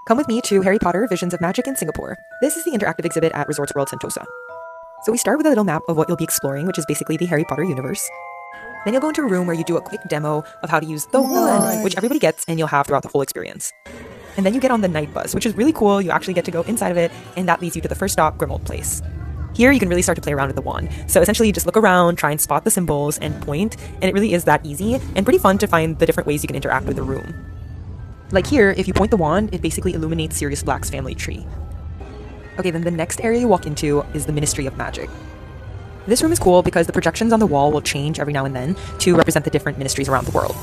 Come with me to Harry Potter Visions of Magic in Singapore. This is the interactive exhibit at Resorts World Sentosa. So we start with a little map of what you'll be exploring, which is basically the Harry Potter universe. Then you'll go into a room where you do a quick demo of how to use the wand, which everybody gets and you'll have throughout the whole experience. And then you get on the night bus, which is really cool. You actually get to go inside of it, and that leads you to the first stop, Grimmauld Place. Here you can really start to play around with the wand. So essentially you just look around, try and spot the symbols, and point, and it really is that easy and pretty fun to find the different ways you can interact with the room. Like here, if you point the wand, it basically illuminates Sirius Black's family tree. Okay, then the next area you walk into is the Ministry of Magic. This room is cool because the projections on the wall will change every now and then to represent the different ministries around the world.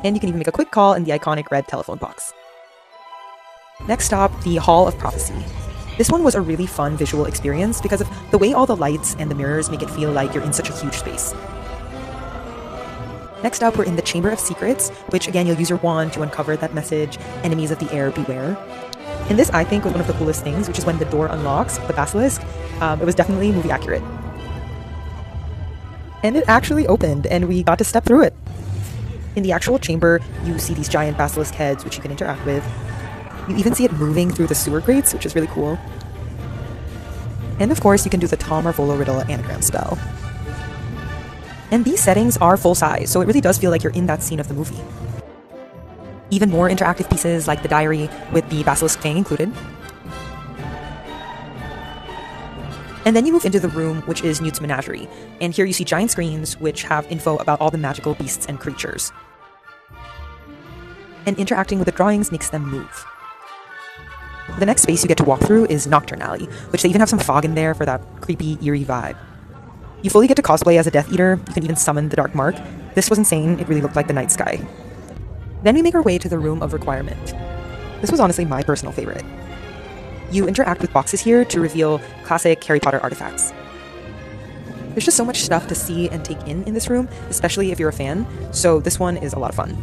And you can even make a quick call in the iconic red telephone box. Next stop, the Hall of Prophecy. This one was a really fun visual experience because of the way all the lights and the mirrors make it feel like you're in such a huge space. Next up, we're in the Chamber of Secrets, which again, you'll use your wand to uncover that message, enemies of the air beware. And this, I think, was one of the coolest things, which is when the door unlocks, the basilisk. It was definitely movie accurate. And it actually opened, and we got to step through it. In the actual chamber, you see these giant basilisk heads, which you can interact with. You even see it moving through the sewer grates, which is really cool. And of course, you can do the Tom Marvolo Riddle anagram spell. And these settings are full size, so it really does feel like you're in that scene of the movie. Even more interactive pieces like the diary with the basilisk fang included. And then you move into the room, which is Newt's Menagerie. And here you see giant screens which have info about all the magical beasts and creatures. And interacting with the drawings makes them move. The next space you get to walk through is Nocturne Alley, which they even have some fog in there for that creepy, eerie vibe. You fully get to cosplay as a Death Eater. You can even summon the Dark Mark. This was insane. It really looked like the night sky. Then we make our way to the Room of Requirement. This was honestly my personal favorite. You interact with boxes here to reveal classic Harry Potter artifacts. There's just so much stuff to see and take in this room, especially if you're a fan, so this one is a lot of fun.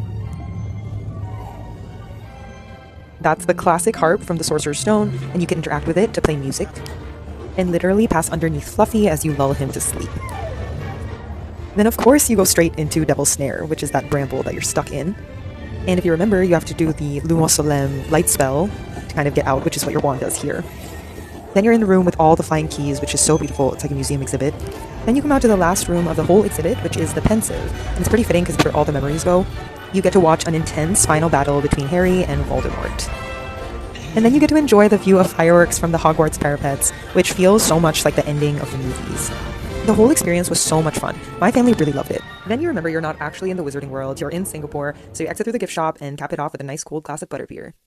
That's the classic harp from the Sorcerer's Stone, and you can interact with it to play music and literally pass underneath Fluffy as you lull him to sleep. Then of course you go straight into Devil's Snare, which is that bramble that you're stuck in. And if you remember, you have to do the Lumos Solem light spell to kind of get out, which is what your wand does here. Then you're in the room with all the flying keys, which is so beautiful. It's like a museum exhibit. Then you come out to the last room of the whole exhibit, which is the Pensive. And it's pretty fitting because it's where all the memories go. You get to watch an intense final battle between Harry and Voldemort. And then you get to enjoy the view of fireworks from the Hogwarts parapets, which feels so much like the ending of the movies. The whole experience was so much fun. My family really loved it. Then you remember you're not actually in the wizarding world, you're in Singapore, so you exit through the gift shop and cap it off with a nice cold glass of butterbeer.